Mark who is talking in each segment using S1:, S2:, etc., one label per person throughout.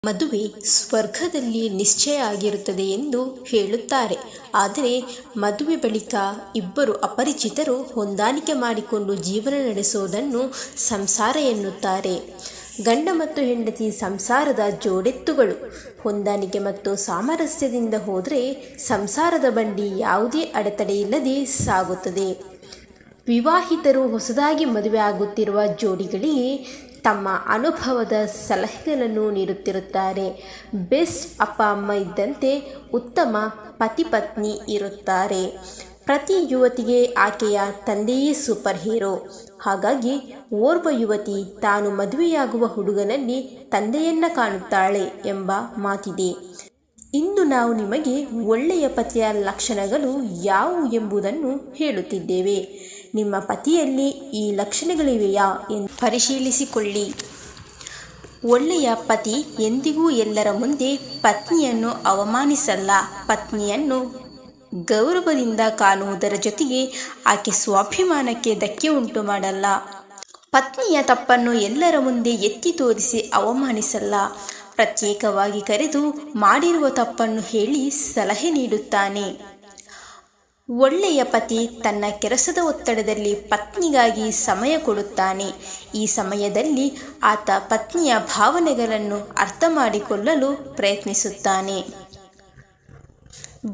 S1: ಮದುವೆ ಸ್ವರ್ಗದಲ್ಲಿ ನಿಶ್ಚಯ ಆಗಿರುತ್ತದೆ ಎಂದು ಹೇಳುತ್ತಾರೆ. ಆದರೆ ಮದುವೆ ಬಳಿಕ ಇಬ್ಬರು ಅಪರಿಚಿತರು ಹೊಂದಾಣಿಕೆ ಮಾಡಿಕೊಂಡು ಜೀವನ ನಡೆಸುವುದನ್ನು ಸಂಸಾರ ಎನ್ನುತ್ತಾರೆ. ಗಂಡ ಮತ್ತು ಹೆಂಡತಿ ಸಂಸಾರದ ಜೋಡೆತ್ತುಗಳು. ಹೊಂದಾಣಿಕೆ ಮತ್ತು ಸಾಮರಸ್ಯದಿಂದ ಹೋದರೆ ಸಂಸಾರದ ಬಂಡಿ ಯಾವುದೇ ಅಡೆತಡೆಯಿಲ್ಲದೆ ಸಾಗುತ್ತದೆ. ವಿವಾಹಿತರು ಹೊಸದಾಗಿ ಮದುವೆ ಆಗುತ್ತಿರುವ ಜೋಡಿಗಳಿಗೆ ತಮ್ಮ ಅನುಭವದ ಸಲಹೆಗಳನ್ನು ನೀಡುತ್ತಿರುತ್ತಾರೆ. ಬೆಸ್ಟ್ ಅಪ್ಪ ಅಮ್ಮ ಇದ್ದಂತೆ ಉತ್ತಮ ಪತಿ ಪತ್ನಿ ಇರುತ್ತಾರೆ. ಪ್ರತಿ ಯುವತಿಗೆ ಆಕೆಯ ತಂದೆಯೇ ಸೂಪರ್ ಹೀರೋ. ಹಾಗಾಗಿ ಓರ್ವ ಯುವತಿ ತಾನು ಮದುವೆಯಾಗುವ ಹುಡುಗನಲ್ಲಿ ತಂದೆಯನ್ನ ಕಾಣುತ್ತಾಳೆ ಎಂಬ ಮಾತಿದೆ. ಇಂದು ನಾವು ನಿಮಗೆ ಒಳ್ಳೆಯ ಪತಿಯ ಲಕ್ಷಣಗಳು ಯಾವುವು ಎಂಬುದನ್ನು ಹೇಳುತ್ತಿದ್ದೇವೆ. ನಿಮ್ಮ ಪತಿಯಲ್ಲಿ ಈ ಲಕ್ಷಣಗಳಿವೆಯಾ ಎಂದು ಪರಿಶೀಲಿಸಿಕೊಳ್ಳಿ. ಒಳ್ಳೆಯ ಪತಿ ಎಂದಿಗೂ ಎಲ್ಲರ ಮುಂದೆ ಪತ್ನಿಯನ್ನು ಅವಮಾನಿಸಲ್ಲ. ಪತ್ನಿಯನ್ನು ಗೌರವದಿಂದ ಕಾಣುವುದರ ಜೊತೆಗೆ ಆಕೆ ಸ್ವಾಭಿಮಾನಕ್ಕೆ ಧಕ್ಕೆ ಉಂಟು ಮಾಡಲ್ಲ. ಪತ್ನಿಯ ತಪ್ಪನ್ನು ಎಲ್ಲರ ಮುಂದೆ ಎತ್ತಿ ತೋರಿಸಿ ಅವಮಾನಿಸಲ್ಲ. ಪ್ರತ್ಯೇಕವಾಗಿ ಕರೆದು ಮಾಡಿರುವ ತಪ್ಪನ್ನು ಹೇಳಿ ಸಲಹೆ ನೀಡುತ್ತಾನೆ. ಒಳ್ಳೆಯ ಪತಿ ತನ್ನ ಕೆಲಸದ ಒತ್ತಡದಲ್ಲಿ ಪತ್ನಿಗಾಗಿ ಸಮಯ ಕೊಡುತ್ತಾನೆ. ಈ ಸಮಯದಲ್ಲಿ ಆತ ಪತ್ನಿಯ ಭಾವನೆಗಳನ್ನು ಅರ್ಥ ಮಾಡಿಕೊಳ್ಳಲು ಪ್ರಯತ್ನಿಸುತ್ತಾನೆ.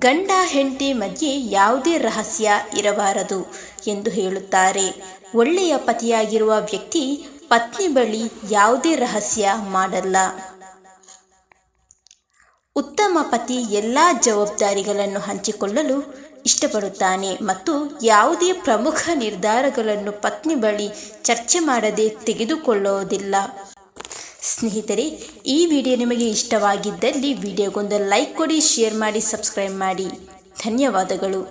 S1: ಗಂಡ ಹೆಂಡತಿ ಮಧ್ಯೆ ಯಾವುದೇ ರಹಸ್ಯ ಇರಬಾರದು ಎಂದು ಹೇಳುತ್ತಾರೆ. ಒಳ್ಳೆಯ ಪತಿಯಾಗಿರುವ ವ್ಯಕ್ತಿ ಪತ್ನಿ ಬಳಿ ಯಾವುದೇ ರಹಸ್ಯ ಮಾಡಲ್ಲ. ಉತ್ತಮ ಪತಿ ಎಲ್ಲ ಜವಾಬ್ದಾರಿಗಳನ್ನು ಹಂಚಿಕೊಳ್ಳಲು ಇಷ್ಟಪಡುತ್ತಾನೆ ಮತ್ತು ಯಾವುದೇ ಪ್ರಮುಖ ನಿರ್ಧಾರಗಳನ್ನು ಪತ್ನಿ ಬಳಿ ಚರ್ಚೆ ಮಾಡದೆ ತೆಗೆದುಕೊಳ್ಳುವುದಿಲ್ಲ. ಸ್ನೇಹಿತರೆ, ಈ ವಿಡಿಯೋ ನಿಮಗೆ ಇಷ್ಟವಾಗಿದ್ದಲ್ಲಿ ವಿಡಿಯೋಗೊಂದು ಲೈಕ್ ಕೊಡಿ, ಶೇರ್ ಮಾಡಿ, ಸಬ್ಸ್ಕ್ರೈಬ್ ಮಾಡಿ. ಧನ್ಯವಾದಗಳು.